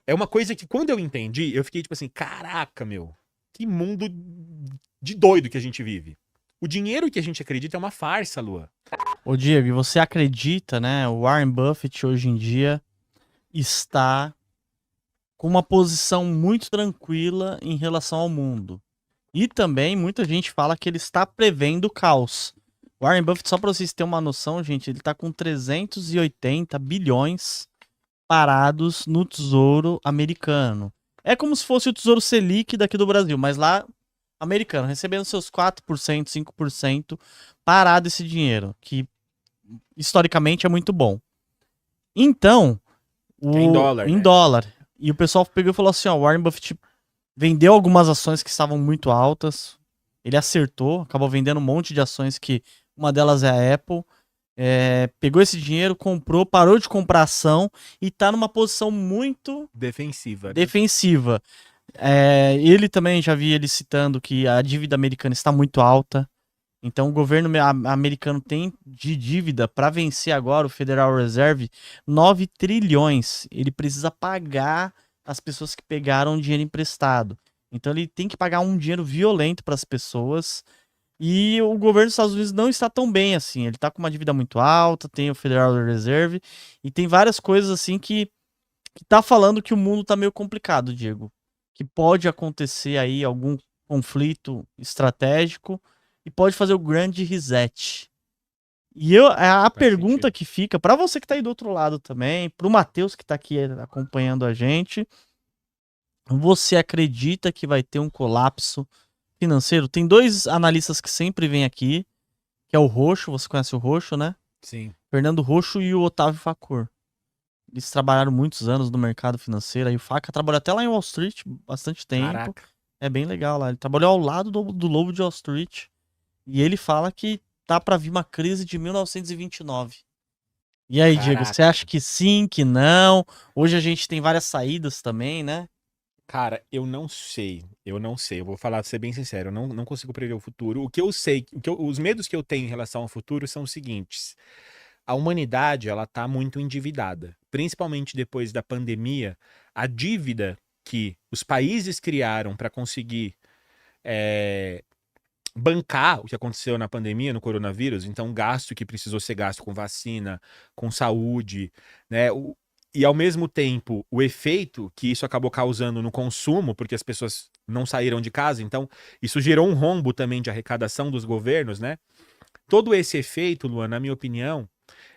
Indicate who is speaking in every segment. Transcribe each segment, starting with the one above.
Speaker 1: é uma coisa que quando eu entendi, eu fiquei tipo assim, caraca, meu, que mundo de doido que a gente vive. O dinheiro que a gente acredita é uma farsa, Lua.
Speaker 2: Ô Diego, e você acredita, né? O Warren Buffett hoje em dia está com uma posição muito tranquila em relação ao mundo. E também muita gente fala que ele está prevendo o caos. O Warren Buffett, só para vocês terem uma noção, gente, ele está com 380 bilhões parados no Tesouro Americano. É como se fosse o Tesouro Selic daqui do Brasil, mas lá americano, recebendo seus 4%, 5% parado esse dinheiro, que historicamente é muito bom. Então,
Speaker 1: Que é em dólar,
Speaker 2: em
Speaker 1: né?
Speaker 2: dólar. E o pessoal pegou e falou assim, ó, o Warren Buffett vendeu algumas ações que estavam muito altas. Ele acertou, acabou vendendo um monte de ações que uma delas é a Apple. Pegou esse dinheiro, comprou, parou de comprar ação e tá numa posição muito
Speaker 1: Defensiva, né?
Speaker 2: defensiva. Ele também, já vi ele citando que a dívida americana está muito alta. Então o governo americano tem de dívida para vencer agora o Federal Reserve 9 trilhões. Ele precisa pagar as pessoas que pegaram dinheiro emprestado. Então ele tem que pagar um dinheiro violento para as pessoas. E o governo dos Estados Unidos não está tão bem assim. Ele está com uma dívida muito alta, tem o Federal Reserve e tem várias coisas assim que tá falando que o mundo tá meio complicado, Diego. Que pode acontecer aí algum conflito estratégico e pode fazer o grande reset. E a
Speaker 1: Faz
Speaker 2: pergunta
Speaker 1: sentido.
Speaker 2: que fica para você que tá aí do outro lado também, pro Matheus que tá aqui acompanhando a gente, você acredita que vai ter um colapso financeiro? Tem dois analistas que sempre vêm aqui, que é o Roxo, você conhece o Roxo, né?
Speaker 1: Sim.
Speaker 2: Fernando Roxo e o Otávio Facor. Eles trabalharam muitos anos no mercado financeiro. Aí o Faca trabalhou até lá em Wall Street bastante tempo.
Speaker 1: Caraca.
Speaker 2: É bem legal lá. Ele trabalhou ao lado do Lobo de Wall Street. E ele fala que tá pra vir uma crise de 1929. E aí, Diego, você
Speaker 1: Caraca.
Speaker 2: acha que sim, que não? Hoje a gente tem várias saídas também, né?
Speaker 1: Cara, eu não sei. Eu não sei. Eu vou falar, ser bem sincero, eu não consigo prever o futuro. O que eu sei, os medos que eu tenho em relação ao futuro são os seguintes. A humanidade, ela tá muito endividada. Principalmente depois da pandemia, a dívida que os países criaram para conseguir é, bancar o que aconteceu na pandemia, no coronavírus, então gasto que precisou ser gasto com vacina, com saúde, né? E ao mesmo tempo, o efeito que isso acabou causando no consumo, porque as pessoas não saíram de casa, então isso gerou um rombo também de arrecadação dos governos, né? Todo esse efeito, Luan, na minha opinião,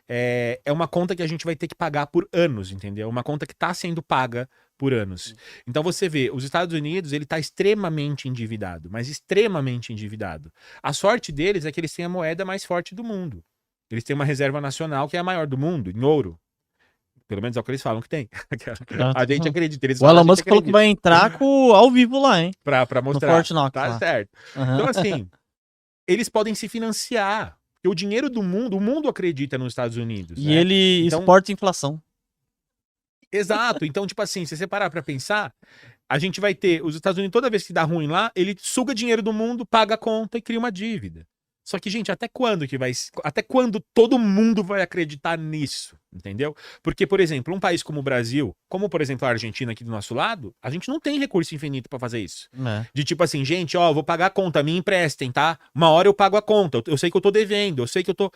Speaker 1: é uma conta que a gente vai ter que pagar por anos, entendeu? Uma conta que está sendo paga por anos. Então você vê, os Estados Unidos, ele está extremamente endividado, mas extremamente endividado. A sorte deles é que eles têm a moeda mais forte do mundo. Eles têm uma reserva nacional que é a maior do mundo, em ouro. Pelo menos é o que eles falam que tem. A gente acredita, eles
Speaker 2: O
Speaker 1: falam, a
Speaker 2: Elon
Speaker 1: gente
Speaker 2: Musk falou que
Speaker 1: acredita.
Speaker 2: vai entrar ao vivo lá, hein?
Speaker 1: Pra
Speaker 2: No
Speaker 1: mostrar.
Speaker 2: Fort Knox
Speaker 1: Tá
Speaker 2: lá.
Speaker 1: certo.
Speaker 2: Aham.
Speaker 1: Então, assim, eles podem se financiar. Porque o dinheiro do mundo, o mundo acredita nos Estados Unidos,
Speaker 2: E
Speaker 1: né?
Speaker 2: ele
Speaker 1: Então,
Speaker 2: exporta inflação.
Speaker 1: exato. Então, tipo assim, se você parar pra pensar, a gente vai ter os Estados Unidos, toda vez que dá ruim lá, ele suga dinheiro do mundo, paga a conta e cria uma dívida. Só que, gente, até quando que vai. Até quando todo mundo vai acreditar nisso? Entendeu? Porque, por exemplo, um país como o Brasil, como, por exemplo, a Argentina aqui do nosso lado, a gente não tem recurso infinito pra fazer isso.
Speaker 2: É.
Speaker 1: De tipo assim, gente, ó, eu vou pagar a conta, me emprestem, tá? Uma hora eu pago a conta. Eu sei que eu tô devendo, eu sei que eu tô.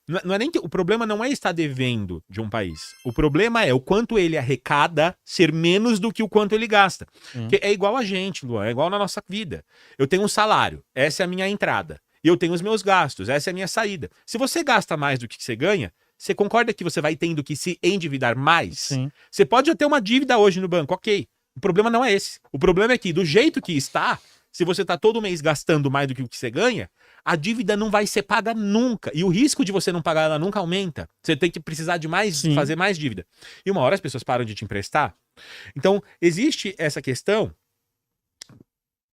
Speaker 1: Não é nem que, o problema não é estar devendo de um país. O problema é o quanto ele arrecada ser menos do que o quanto ele gasta. Que é igual a gente, Luan, é igual na nossa vida. Eu tenho um salário, essa é a minha entrada. E eu tenho os meus gastos, essa é a minha saída. Se você gasta mais do que você ganha, você concorda que você vai tendo que se endividar mais?
Speaker 2: Sim.
Speaker 1: Você pode já ter uma dívida hoje no banco, ok. O problema não é esse. O problema é que, do jeito que está, se você está todo mês gastando mais do que o que você ganha, a dívida não vai ser paga nunca. E o risco de você não pagar ela nunca aumenta. Você tem que precisar de mais,
Speaker 2: Sim.
Speaker 1: fazer mais dívida. E uma hora as pessoas param de te emprestar. Então, existe essa questão,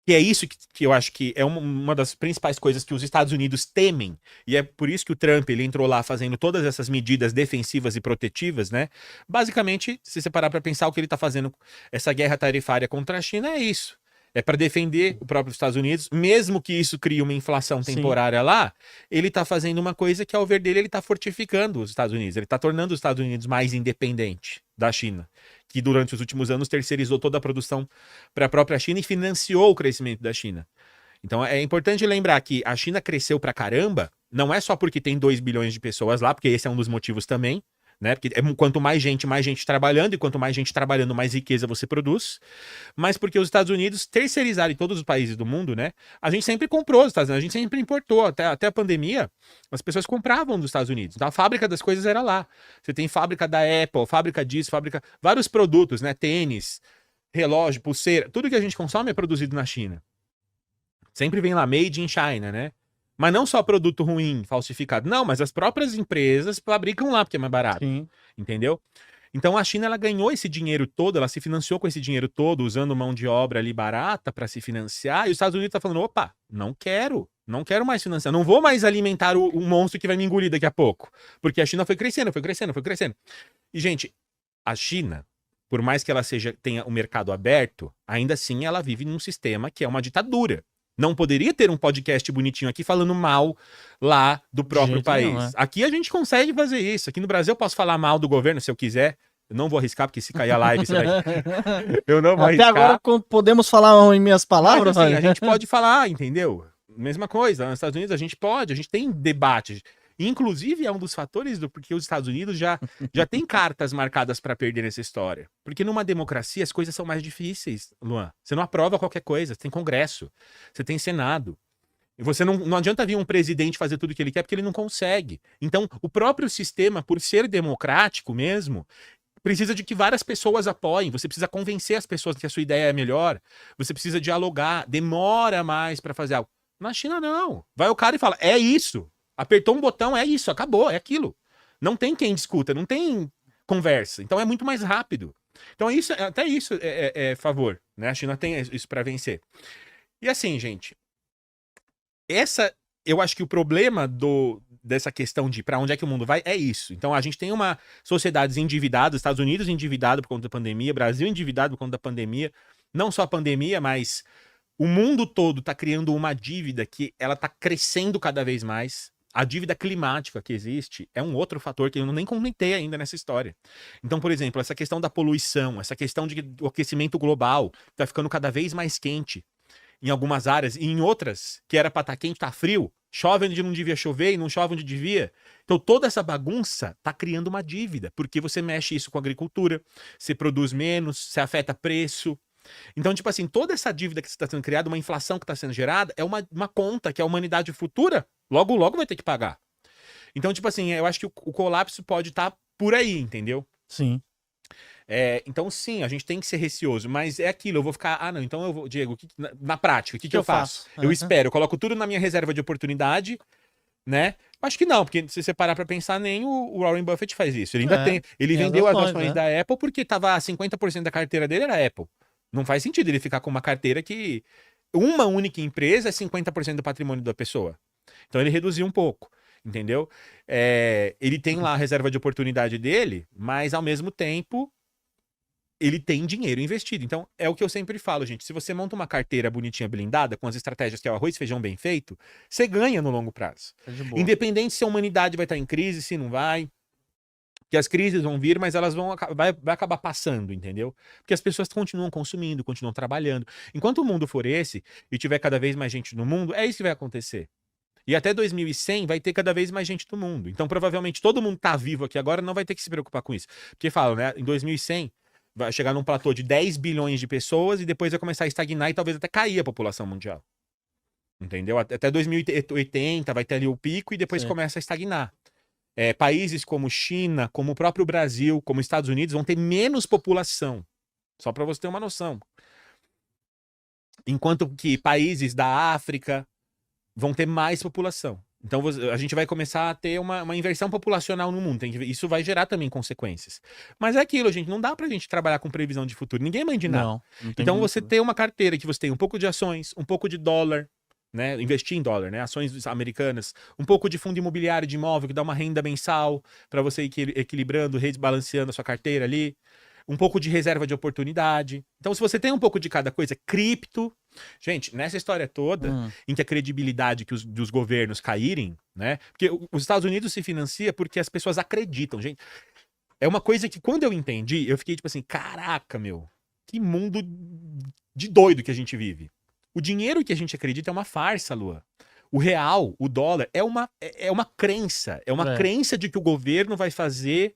Speaker 1: que é isso que eu acho que é uma das principais coisas que os Estados Unidos temem. E é por isso que o Trump ele entrou lá fazendo todas essas medidas defensivas e protetivas, né? Basicamente, se você parar para pensar o que ele está fazendo, essa guerra tarifária contra a China é isso. é para defender o próprio Estados Unidos, mesmo que isso crie uma inflação temporária lá, ele tá fazendo uma coisa que, ao ver dele, ele tá fortificando os Estados Unidos, ele tá tornando os Estados Unidos mais independente da China, que durante os últimos anos terceirizou toda a produção para a própria China e financiou o crescimento da China. Então é importante lembrar que a China cresceu pra caramba, não é só porque tem 2 bilhões de pessoas lá, porque esse é um dos motivos também, né? Porque quanto mais gente trabalhando, e quanto mais gente trabalhando, mais riqueza você produz. Mas porque os Estados Unidos terceirizaram em todos os países do mundo, né? A gente sempre comprou os Estados Unidos, a gente sempre importou. Até a pandemia, as pessoas compravam dos Estados Unidos. Então a fábrica das coisas era lá. Você tem fábrica da Apple, fábrica disso, vários produtos, né? Tênis, relógio, pulseira, tudo que a gente consome é produzido na China. Sempre vem lá, made in China, né? Mas não só produto ruim, falsificado. Não, mas as próprias empresas fabricam lá, porque é mais barato.
Speaker 2: Sim.
Speaker 1: Entendeu? Então a China, ela ganhou esse dinheiro todo, ela se financiou com esse dinheiro todo, usando mão de obra ali barata para se financiar, e os Estados Unidos tá falando, opa, não quero mais financiar, não vou mais alimentar o monstro que vai me engolir daqui a pouco. Porque a China foi crescendo. E, gente, a China, por mais que ela tenha o mercado aberto, ainda assim ela vive num sistema que é uma ditadura. Não poderia ter um podcast bonitinho aqui falando mal lá do próprio país.
Speaker 2: Nenhum,
Speaker 1: Aqui a gente consegue fazer isso. Aqui no Brasil eu posso falar mal do governo se eu quiser. Eu não vou arriscar, porque se cair a live, você vai... Eu não vou arriscar.
Speaker 2: Até agora podemos falar em minhas palavras,
Speaker 1: mas, assim, a gente pode falar, entendeu? Mesma coisa, nos Estados Unidos a gente tem debate. Inclusive, é um dos fatores porque os Estados Unidos já tem cartas marcadas para perder nessa história. Porque numa democracia as coisas são mais difíceis, Luan. Você não aprova qualquer coisa, você tem Congresso, você tem Senado. E você não adianta vir um presidente fazer tudo o que ele quer, porque ele não consegue. Então, o próprio sistema, por ser democrático mesmo, precisa de que várias pessoas apoiem, você precisa convencer as pessoas que a sua ideia é melhor, você precisa dialogar, demora mais para fazer algo. Na China, não. Vai o cara e fala, é isso. Apertou um botão, é isso, acabou, é aquilo. Não tem quem discuta, não tem conversa. Então é muito mais rápido. Então até isso é favor, né? A China tem isso para vencer. E assim, gente, eu acho que o problema dessa questão de para onde é que o mundo vai é isso. Então a gente tem uma sociedades endividadas, Estados Unidos endividado por conta da pandemia, Brasil endividado por conta da pandemia, não só a pandemia, mas o mundo todo está criando uma dívida que ela está crescendo cada vez mais. A dívida climática que existe é um outro fator que eu nem comentei ainda nessa história. Então, por exemplo, essa questão da poluição, essa questão do aquecimento global, está ficando cada vez mais quente em algumas áreas, e em outras, que era para estar quente, está frio, chove onde não devia chover e não chove onde devia. Então, toda essa bagunça está criando uma dívida, porque você mexe isso com a agricultura, você produz menos, você afeta preço. Então, tipo assim, toda essa dívida que está sendo criada, uma inflação que está sendo gerada, é uma conta que a humanidade futura logo, logo vai ter que pagar. Então, tipo assim, eu acho que o colapso pode estar por aí, entendeu?
Speaker 2: Sim.
Speaker 1: Então, sim, a gente tem que ser receoso, mas é aquilo, eu vou ficar, não, então eu vou, Diego, na prática, o que eu faço? Eu espero, eu coloco tudo na minha reserva de oportunidade, né? Acho que não, porque se você parar pra pensar, nem o Warren Buffett faz isso. Ele ainda ele vendeu as ações da Apple porque tava 50% da carteira dele era Apple. Não faz sentido ele ficar com uma carteira que uma única empresa é 50% do patrimônio da pessoa. Então ele reduziu um pouco, entendeu? Ele tem lá a reserva de oportunidade dele, mas ao mesmo tempo ele tem dinheiro investido. Então é o que eu sempre falo, gente. Se você monta uma carteira bonitinha, blindada, com as estratégias que é o arroz e feijão bem feito, você ganha no longo prazo. Independente se a humanidade vai estar em crise, se não vai. Que as crises vão vir, mas elas vai acabar passando, entendeu? Porque as pessoas continuam consumindo, continuam trabalhando. Enquanto o mundo for esse, e tiver cada vez mais gente no mundo, é isso que vai acontecer. E até 2100 vai ter cada vez mais gente no mundo. Então, provavelmente, todo mundo tá vivo aqui agora não vai ter que se preocupar com isso. Porque falam, né? Em 2100, vai chegar num platô de 10 bilhões de pessoas e depois vai começar a estagnar e talvez até cair a população mundial. Entendeu? Até 2080 vai ter ali o pico e depois começa a estagnar. Países como China, como o próprio Brasil, como Estados Unidos, vão ter menos população. Só para você ter uma noção. Enquanto que países da África vão ter mais população. Então a gente vai começar a ter uma inversão populacional no mundo. Isso vai gerar também consequências. Mas é aquilo, gente. Não dá pra gente trabalhar com previsão de futuro. Ninguém manda de nada.
Speaker 2: Não
Speaker 1: então você ter uma carteira que você tem um pouco de ações, um pouco de dólar, né? Investir em dólar, né? Ações americanas, um pouco de fundo imobiliário de imóvel que dá uma renda mensal para você ir equilibrando, rebalanceando a sua carteira ali, um pouco de reserva de oportunidade. Então, se você tem um pouco de cada coisa, cripto, Gente, nessa história toda, em que a credibilidade dos governos caírem, né? Porque os Estados Unidos se financia porque as pessoas acreditam, gente. É uma coisa que quando eu entendi, eu fiquei tipo assim, caraca, meu, que mundo de doido que a gente vive. O dinheiro que a gente acredita é uma farsa, Lua. O real, o dólar, é uma crença. É uma crença de que o governo vai fazer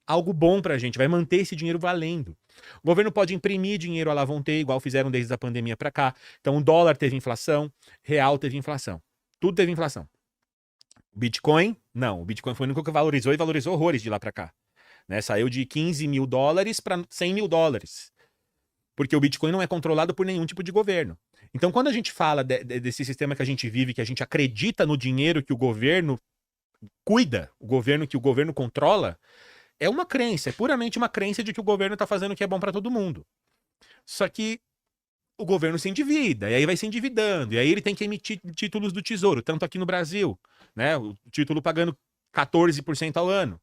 Speaker 1: algo bom pra gente, vai manter esse dinheiro valendo. O governo pode imprimir dinheiro à la vontade, igual fizeram desde a pandemia pra cá. Então o dólar teve inflação, real teve inflação. Tudo teve inflação. O Bitcoin, não. O Bitcoin foi o único que valorizou e valorizou horrores de lá pra cá. Né? Saiu de 15 mil dólares para 100 mil dólares. Porque o Bitcoin não é controlado por nenhum tipo de governo. Então, quando a gente fala desse sistema que a gente vive, que a gente acredita no dinheiro que o governo cuida, o governo que o governo controla, é uma crença, é puramente uma crença de que o governo está fazendo o que é bom para todo mundo. Só que o governo se endivida, e aí vai se endividando, e aí ele tem que emitir títulos do Tesouro, tanto aqui no Brasil, né? O título pagando 14% ao ano.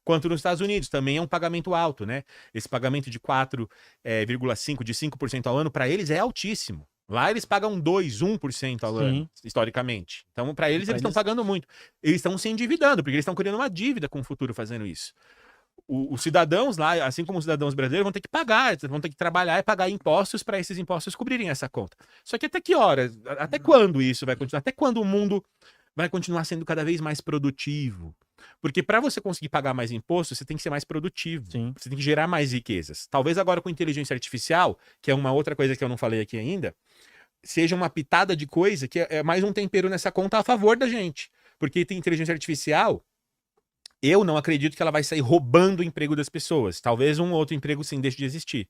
Speaker 1: Quanto nos Estados Unidos, também é um pagamento alto, né? Esse pagamento de 4,5%, de 5% ao ano, para eles é altíssimo. Lá eles pagam 2%, 1% ao ano, historicamente. Então, para eles estão pagando muito. Eles estão se endividando, porque eles estão criando uma dívida com o futuro fazendo isso. Os cidadãos lá, assim como os cidadãos brasileiros, vão ter que pagar, vão ter que trabalhar e pagar impostos para esses impostos cobrirem essa conta. Só que até que hora? Até quando isso vai continuar? Até quando o mundo vai continuar sendo cada vez mais produtivo? Porque para você conseguir pagar mais imposto, você tem que ser mais produtivo.
Speaker 2: Sim.
Speaker 1: Você tem que gerar mais riquezas. Talvez agora com inteligência artificial, que é uma outra coisa que eu não falei aqui ainda, seja uma pitada de coisa que é mais um tempero nessa conta a favor da gente. Porque tem inteligência artificial, eu não acredito que ela vai sair roubando o emprego das pessoas. Talvez um outro emprego sim deixe de existir.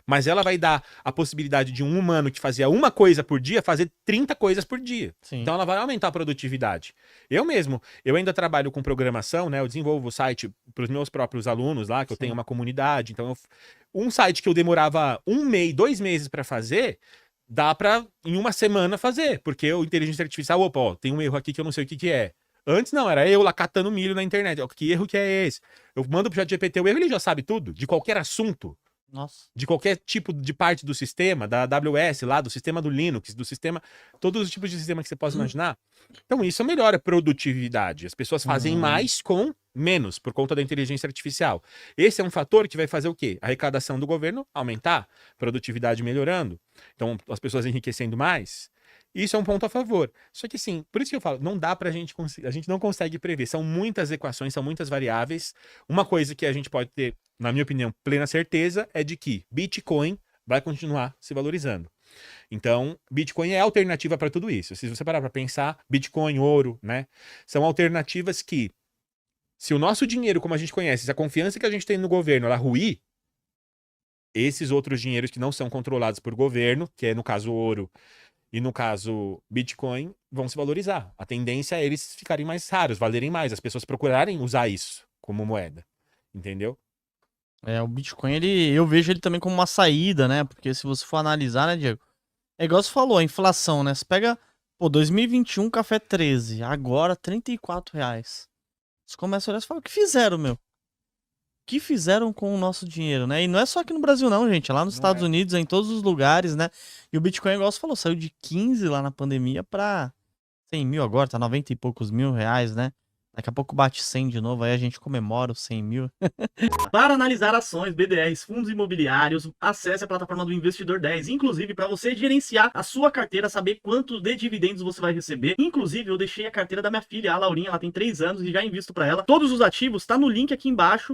Speaker 1: Mas ela vai dar a possibilidade de um humano que fazia uma coisa por dia fazer 30 coisas por dia.
Speaker 2: Sim.
Speaker 1: Então ela vai aumentar a produtividade. Eu ainda trabalho com programação, né? Eu desenvolvo o site para os meus próprios alunos lá, que eu tenho uma comunidade. Então um site que eu demorava 1 mês, 2 meses para fazer, dá para em uma semana fazer. Porque a inteligência artificial, opa, ó, tem um erro aqui que eu não sei o que é. Antes não, era eu lá catando milho na internet. Que erro que é esse? Eu mando pro ChatGPT o erro, ele já sabe tudo, de qualquer assunto.
Speaker 2: Nossa.
Speaker 1: De qualquer tipo de parte do sistema, da AWS lá, do sistema do Linux, do sistema, todos os tipos de sistema que você possa imaginar. Então isso melhora a produtividade. As pessoas fazem mais com menos, por conta da inteligência artificial. Esse é um fator que vai fazer o quê? A arrecadação do governo aumentar, produtividade melhorando. Então as pessoas enriquecendo mais. Isso é um ponto a favor. Só que assim, por isso que eu falo, não dá pra gente conseguir, a gente não consegue prever. São muitas equações, são muitas variáveis. Uma coisa que a gente pode ter, na minha opinião, plena certeza é de que Bitcoin vai continuar se valorizando. Então, Bitcoin é alternativa para tudo isso. Se você parar para pensar, Bitcoin, ouro, né? São alternativas que, se o nosso dinheiro, como a gente conhece, se a confiança que a gente tem no governo, ela ruir, esses outros dinheiros que não são controlados por governo, que é no caso ouro e no caso Bitcoin, vão se valorizar. A tendência é eles ficarem mais raros, valerem mais, as pessoas procurarem usar isso como moeda. Entendeu?
Speaker 2: O Bitcoin, eu vejo ele também como uma saída, né? Porque se você for analisar, né, Diego? É igual você falou, a inflação, né? Você pega, 2021, café 13, agora R$34. Você começa a olhar e fala, o que fizeram, meu? O que fizeram com o nosso dinheiro, né? E não é só aqui no Brasil não, gente, é lá nos Estados Unidos, é em todos os lugares, né? E o Bitcoin, igual você falou, saiu de 15 lá na pandemia pra 100 mil agora, tá 90 e poucos mil reais, né? Daqui a pouco bate 100 de novo, aí a gente comemora os 100 mil. Para analisar ações, BDRs, fundos imobiliários, acesse a plataforma do Investidor 10. Inclusive, para você gerenciar a sua carteira, saber quanto de dividendos você vai receber. Inclusive, eu deixei a carteira da minha filha, a Laurinha, ela tem 3 anos e já invisto para ela. Todos os ativos, tá no link aqui embaixo.